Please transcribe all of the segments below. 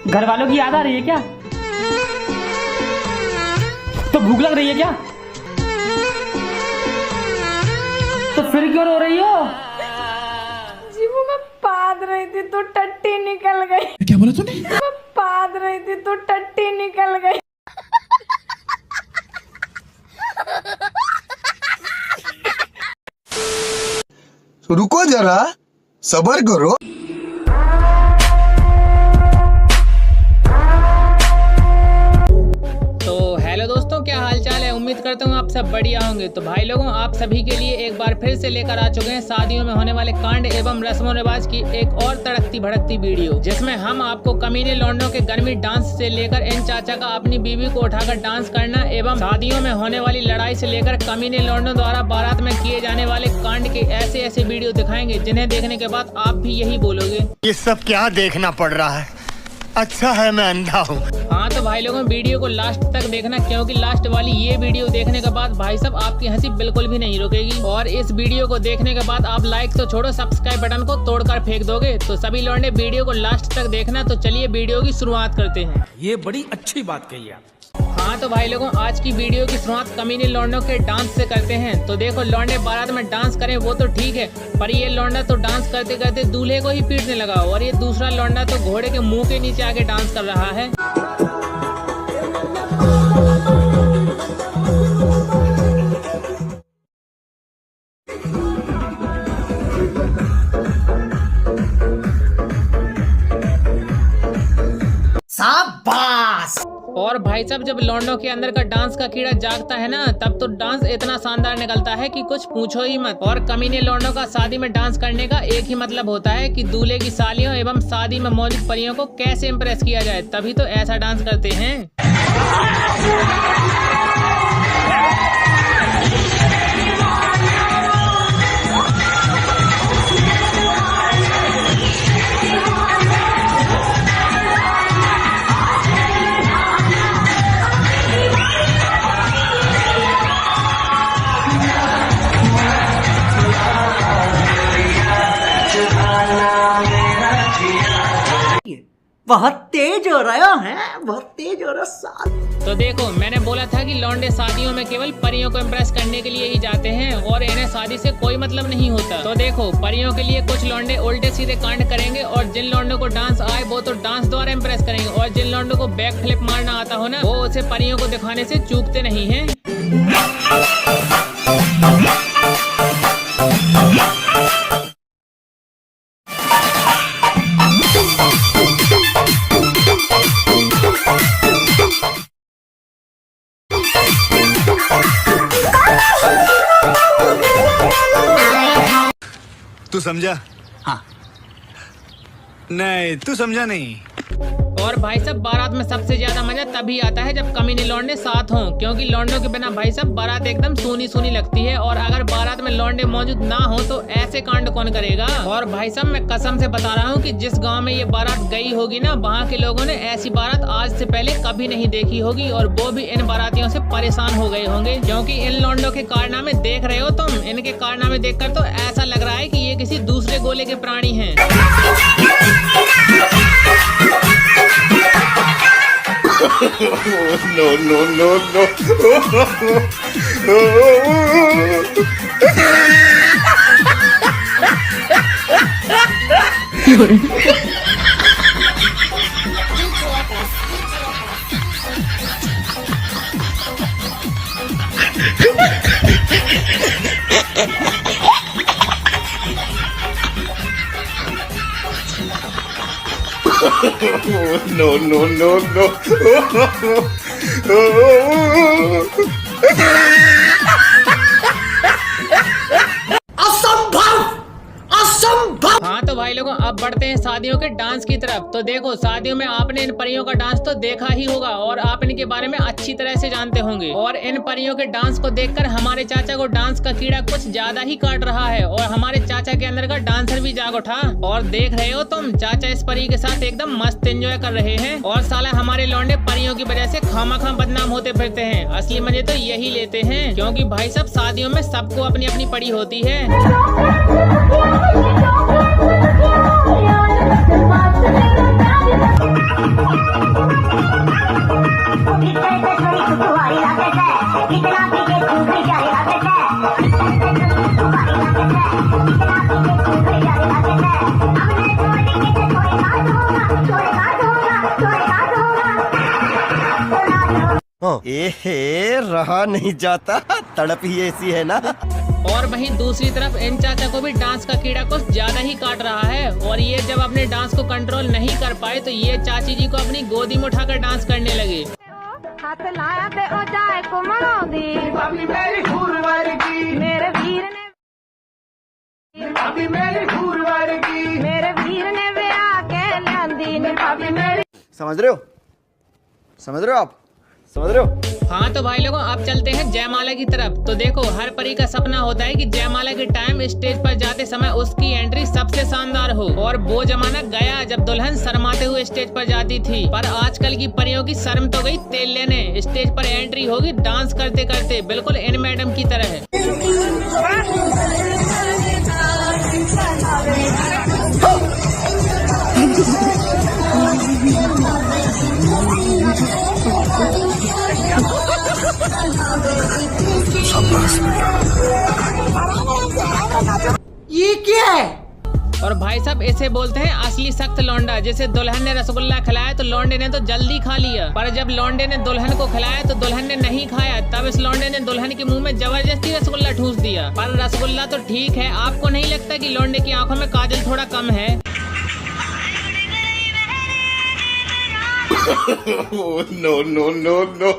घर वालों की याद आ रही है क्या? तो भूख लग रही है क्या? तो फिर क्यों रो रही हो? जीवू मैं पाद रही थी तो टट्टी निकल गई। क्या बोला तूने? मैं पाद रही थी तो टट्टी निकल गई। रुको जरा, सब्र करो। हेलो दोस्तों, क्या हाल चाल है। उम्मीद करता हूँ आप सब बढ़िया होंगे। तो भाई लोगों, आप सभी के लिए एक बार फिर से लेकर आ चुके हैं शादियों में होने वाले कांड एवं रस्मों रिवाज की एक और तड़कती भड़कती वीडियो, जिसमें हम आपको कमीने लौंडों के गर्मी डांस से लेकर इन चाचा का अपनी बीवी को उठाकर डांस करना एवं शादियों में होने वाली लड़ाई से लेकर कमीने लौंडों द्वारा बारात में किए जाने वाले कांड के ऐसे ऐसे वीडियो दिखाएंगे जिन्हें देखने के बाद आप भी यही बोलोगे, ये सब क्या देखना पड़ रहा है। अच्छा है मैं अंधा हूँ। हाँ तो भाई लोगों, वीडियो को लास्ट तक देखना, क्योंकि लास्ट वाली ये वीडियो देखने के बाद भाई साहब आपकी हंसी बिल्कुल भी नहीं रुकेगी। और इस वीडियो को देखने के बाद आप लाइक तो छोड़ो, सब्सक्राइब बटन को तोड़कर फेंक दोगे। तो सभी लौंडे वीडियो को लास्ट तक देखना। तो चलिए वीडियो की शुरुआत करते हैं। ये बड़ी अच्छी बात कही आप। हाँ तो भाई लोगों, आज की वीडियो की शुरुआत कमीने लौंडों के डांस से करते हैं। तो देखो, लौंडे बारात में डांस करें वो तो ठीक है, पर ये लौंडा तो डांस करते करते दूल्हे को ही पीटने लगा और ये दूसरा लौंडा तो घोड़े के मुंह के नीचे आके डांस कर रहा है। शाबाश। और भाई साहब, जब लौंडों के अंदर का डांस का कीड़ा जागता है ना, तब तो डांस इतना शानदार निकलता है कि कुछ पूछो ही मत। और कमीने लौंडों का शादी में डांस करने का एक ही मतलब होता है कि दूल्हे की सालियों एवं शादी में मौजूद परियों को कैसे इम्प्रेस किया जाए, तभी तो ऐसा डांस करते हैं। बहुत तेज हो रहा है, बहुत तेज हो रहा साथ। तो देखो, मैंने बोला था कि लौंडे शादियों में केवल परियों को इम्प्रेस करने के लिए ही जाते हैं और इन्हें शादी से कोई मतलब नहीं होता। तो देखो, परियों के लिए कुछ लौंडे उल्टे सीधे कांड करेंगे और जिन लौंडों को डांस आए वो तो डांस द्वारा इम्प्रेस करेंगे, और जिन लौंडों को बैक फ्लिप मारना आता हो ना, वो उसे परियों को दिखाने से चूकते नहीं है। तू समझा? हाँ। नहीं, तू समझा नहीं। और भाई साहब, बारात में सबसे ज्यादा मजा तभी आता है जब कमीने लौंडे साथ हों, क्योंकि लौंडों के बिना भाई साहब बारात एकदम सूनी सूनी लगती है। और अगर बारात में लौंडे मौजूद ना हो तो ऐसे कांड कौन करेगा। और भाई साहब, मैं कसम से बता रहा हूँ कि जिस गांव में ये बारात गई होगी ना, वहाँ के लोगों ने ऐसी बारात आज से पहले कभी नहीं देखी होगी, और वो भी इन बारातियों से परेशान हो गए होंगे, क्योंकि इन लौंडों के कारनामे देख रहे हो तुम। इनके कारनामे देखकर तो ऐसा लग रहा है कि ये किसी दूसरे गोले के प्राणी हैं। No, no, no, no. No, no, no, no. हाँ तो भाई लोगों, अब बढ़ते हैं शादियों के डांस की तरफ। तो देखो, शादियों में आपने इन परियों का डांस तो देखा ही होगा और आप इनके बारे में अच्छी तरह से जानते होंगे। और इन परियों के डांस को देखकर हमारे चाचा को डांस का कीड़ा कुछ ज्यादा ही काट रहा है, और हमारे चाचा के अंदर का डांसर भी जाग उठा। और देख रहे हो तुम, चाचा इस परी के साथ एकदम मस्त एंजॉय कर रहे हैं, और साला हमारे लौंडे परियों की वजह से खामा बदनाम होते फिरते हैं। असली मजे तो यही लेते हैं, क्योंकि भाई साहब शादियों में सबको अपनी अपनी पड़ी होती है। एहे रहा नहीं जाता, तड़प ही ऐसी है ना। और वहीं दूसरी तरफ इन चाचा को भी डांस का कीड़ा कुछ ज्यादा ही काट रहा है और ये जब अपने डांस को कंट्रोल नहीं कर पाए तो ये चाची जी को अपनी गोदी में उठाकर डांस करने लगे। हाथ लाया ते ओ जाए को मनाउंदी भाभी मेरी फूलवार की मेरे वीर ने भाभी मेरी फूलवार की मेरे वीर ने वे आके लांदी ने भाभी मेरी। समझ रहे हो? समझ रहे हो आप? समझ रहे हो? हाँ तो भाई लोगों अब चलते हैं जयमाला की तरफ। तो देखो हर परी का सपना होता है कि जयमाला के टाइम स्टेज पर जाते समय उसकी एंट्री सबसे शानदार हो और वो जमाना गया जब दुल्हन शर्माते हुए स्टेज पर जाती थी। पर आजकल की परियों की शर्म तो गई तेल लेने। स्टेज पर एंट्री होगी डांस करते करते बिल्कुल इन मैडम की तरह। ये क्या है? और भाई साहब इसे बोलते हैं असली सख्त लौंडा। जैसे दुल्हन ने रसगुल्ला खिलाया तो लौंडे ने तो जल्दी खा लिया, पर जब लौंडे ने दुल्हन को खिलाया तो दुल्हन ने नहीं खाया। तब इस लौंडे ने दुल्हन के मुंह में जबरदस्ती रसगुल्ला ठूस दिया। पर रसगुल्ला तो ठीक है, आपको नहीं लगता कि लौंडे की आंखों में काजल थोड़ा कम है? No no no no.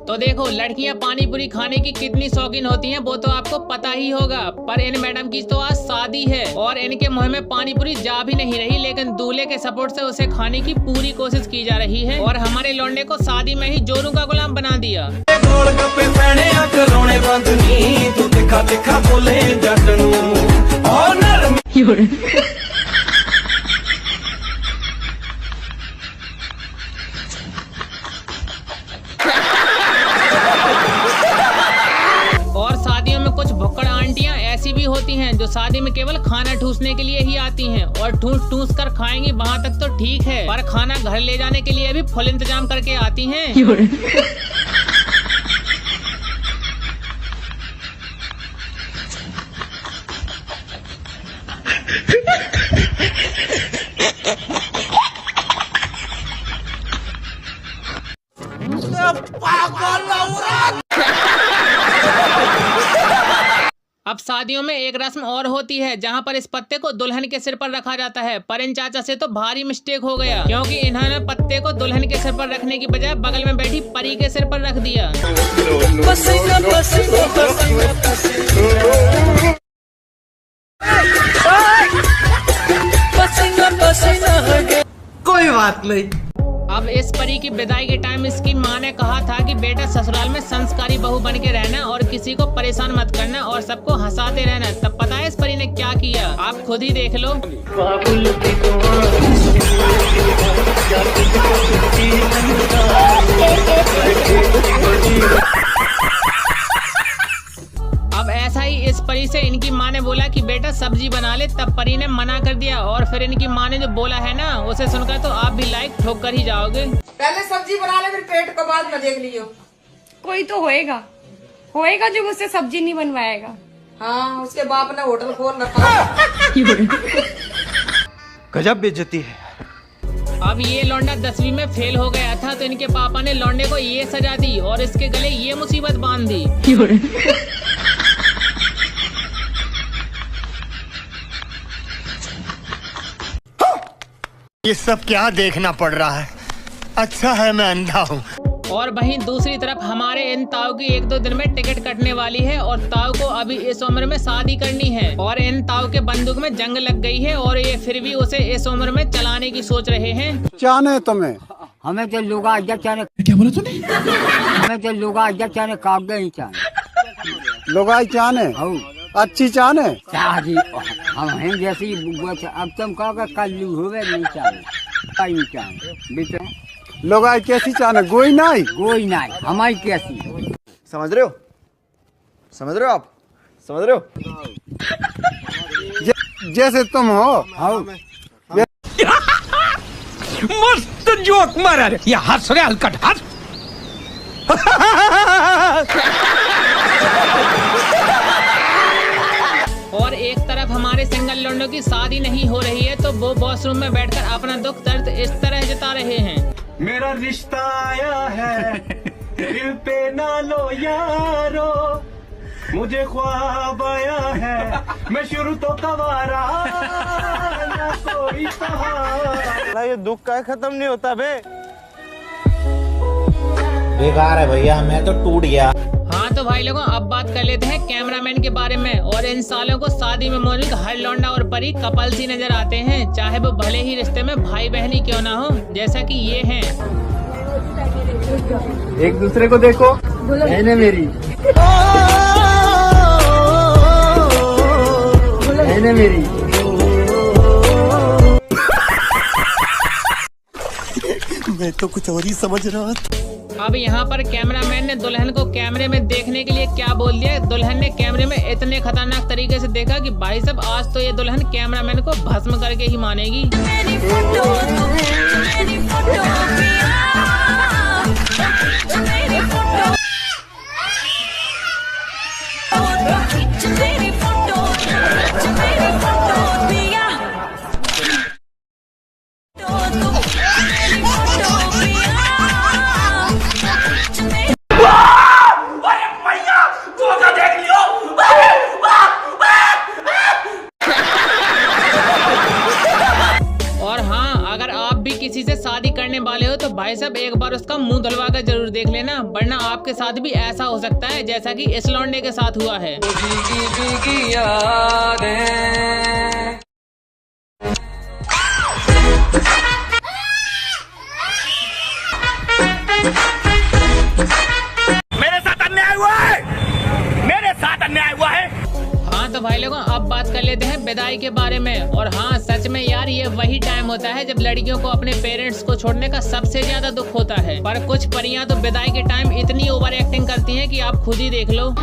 तो देखो लड़कियां पानी पूरी खाने की कितनी शौकीन होती हैं वो तो आपको पता ही होगा। पर इन मैडम की तो आज शादी है और इनके मुंह में पानी पूरी जा भी नहीं रही, लेकिन दूल्हे के सपोर्ट से उसे खाने की पूरी कोशिश की जा रही है। और हमारे लौंडे को शादी में ही जोरू का गुलाम बना दिया। और शादियों में कुछ भुक्कड़ आंटियां ऐसी भी होती हैं जो शादी में केवल खाना ठूसने के लिए ही आती हैं और ठूस ठूस कर खाएंगी, वहाँ तक तो ठीक है, पर खाना घर ले जाने के लिए भी फुल इंतजाम करके आती हैं। अब शादियों में एक रस्म और होती है जहाँ पर इस पत्ते को दुल्हन के सिर पर रखा जाता है। पर इन चाचा से तो भारी मिस्टेक हो गया क्योंकि इन्होंने पत्ते को दुल्हन के सिर पर रखने की बजाय बगल में बैठी परी के सिर पर रख दिया। कोई बात नहीं। अब इस परी की विदाई के टाइम इसकी माँ ने कहा था कि बेटा ससुराल में संस्कारी बहू बन के रहना और किसी को परेशान मत करना और सबको हंसाते रहना। तब पता है इस परी ने क्या किया, आप खुद ही देख लो। अब ऐसा ही इस परी से इनकी माँ ने बोला कि बेटा सब्जी बना ले, तब परी ने मना कर दिया और फिर इनकी माँ ने जो बोला है ना उसे सुनकर तो आप भी लाइक ठोक कर ही जाओगे। पहले सब्जी बना ले फिर पेट को बाद में देख लियो। कोई तो होएगा जो मुझसे सब्जी नहीं बनवाएगा। हाँ उसके बाप ने होटल खोल रखा। गजब बेइज्जती है। अब ये लौंडा 10वीं में फेल हो गया था तो इनके पापा ने लौंडे को ये सजा दी और इसके गले ये मुसीबत बांध दी। ये सब क्या देखना पड़ रहा है? अच्छा है मैं अंधा हूँ। और वहीं दूसरी तरफ हमारे इन ताऊ की 1-2 दिन में टिकट कटने वाली है और ताऊ को अभी इस उम्र में शादी करनी है और इन ताऊ के बंदूक में जंग लग गई है और ये फिर भी उसे इस उम्र में चलाने की सोच रहे हैं। चाने तुम्हें हमें तो लोग चाने क्या बोला तूने? हमें तो लोग चाने कागज नहीं चाने लोगाई चाने अच्छी चाने चाह जी हम हैं जैसी अब तुम कहोगे कल्लू हुए नहीं चाहे लोगाई कैसी चाने गोई नहीं हमारी कैसी। समझ रहे हो? समझ रहे हो आप? समझ रहे हो? जैसे तुम हो। मस्त जोक मारा रे, ये हंस रे हलकट हंस। की शादी नहीं हो रही है तो वो वॉशरूम में बैठकर अपना दुख दर्द इस तरह जता रहे हैं। मेरा रिश्ता आया है, दिल पे ना लो यारो, मुझे ख्वाब आया है, मैं शुरू तो कवारा ना कोई सहारा। ये दुख का खत्म नहीं होता बे। बेकार है भैया, मैं तो टूट गया। हाँ तो भाई लोगों, अब बात कर लेते हैं कैमरामैन के बारे में। और इन सालों को शादी में मौजूद हर लौंडा और परी कपल सी नजर आते हैं, चाहे वो भले ही रिश्ते में भाई बहनी क्यों ना हो, जैसा कि ये हैं। एक दूसरे को देखो, बहने मेरी, बहने मेरी। मैं तो कुछ और ही समझ रहा था। अब यहाँ पर कैमरामैन ने दुल्हन को कैमरे में देखने के लिए क्या बोल दिया। दुल्हन ने कैमरे में इतने खतरनाक तरीके से देखा कि भाई साहब आज तो ये दुल्हन कैमरामैन को भस्म करके ही मानेगी। और हाँ, अगर आप भी किसी से शादी करने वाले हो तो भाई साहब एक बार उसका मुंह धुलवा कर जरूर देख लेना, वरना आपके साथ भी ऐसा हो सकता है जैसा कि इस लौंडे के साथ हुआ है। मेरे साथ अन्याय हुआ है, मेरे साथ अन्याय हुआ है। हाँ तो भाई लोगों, अब बात कर लेते हैं विदाई के बारे में। और हाँ, सच में यार ये वही टाइम होता है जब लड़कियों को अपने पेरेंट्स को छोड़ने का सबसे ज्यादा दुख होता है। पर कुछ परियां तो विदाई के टाइम इतनी ओवर एक्टिंग करती हैं कि आप खुद ही देख लो।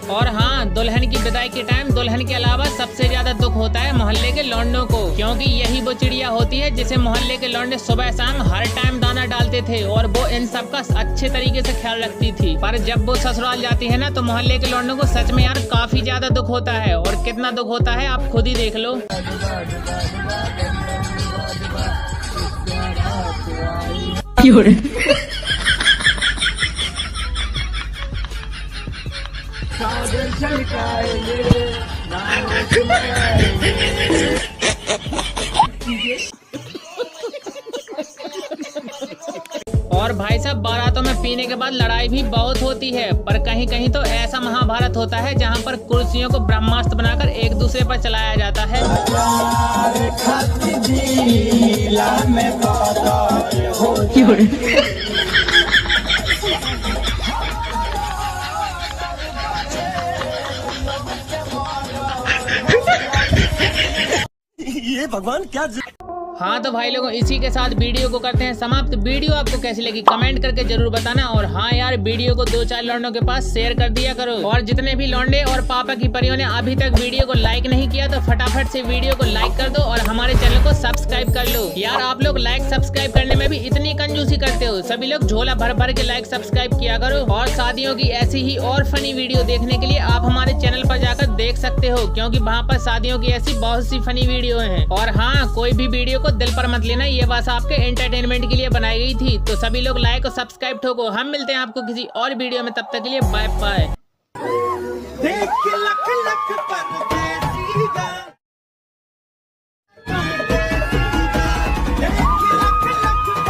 और हाँ, दुल्हन की विदाई के टाइम दुल्हन के अलावा सबसे ज्यादा दुख होता है मोहल्ले के लौंडों को, क्योंकि यही वो चिड़िया होती है जिसे मोहल्ले के लौंडे सुबह शाम हर टाइम दाना डालते थे और वो इन सब का अच्छे तरीके से ख्याल रखती थी। पर जब वो ससुराल जाती है ना तो मोहल्ले के लौंडों को सच में यार काफी ज्यादा दुख होता है। और कितना दुख होता है आप खुद ही देख लो। और भाई साहब, बारातों में पीने के बाद लड़ाई भी बहुत होती है, पर कहीं कहीं तो ऐसा महाभारत होता है जहां पर कुर्सियों को ब्रह्मास्त्र बनाकर एक दूसरे पर चलाया जाता है। ये भगवान क्या। हाँ तो भाई लोगों, इसी के साथ वीडियो को करते हैं समाप्त। वीडियो आपको कैसी लगी कमेंट करके जरूर बताना। और हाँ यार, वीडियो को 2-4 लौंडों के पास शेयर कर दिया करो। और जितने भी लौंडे और पापा की परियों ने अभी तक वीडियो को लाइक नहीं किया तो फटाफट से वीडियो को लाइक कर दो और हमारे चैनल को सब्सक्राइब कर लो। यार आप लोग लाइक सब्सक्राइब करने में भी इतनी कंजूसी करते हो, सभी लोग झोला भर भर के लाइक सब्सक्राइब किया करो। और शादियों की ऐसी ही और फनी वीडियो देखने के लिए आप हमारे चैनल पर जाकर देख सकते हो, क्योंकि वहाँ पर शादियों की ऐसी बहुत सी फनी वीडियो है। और हाँ, कोई भी वीडियो को दिल पर मत लेना, ये बस आपके एंटरटेनमेंट के लिए बनाई गई थी। तो सभी लोग लाइक और सब्सक्राइब ठोको। हम मिलते हैं आपको किसी और वीडियो में, तब तक के लिए बाय बाय।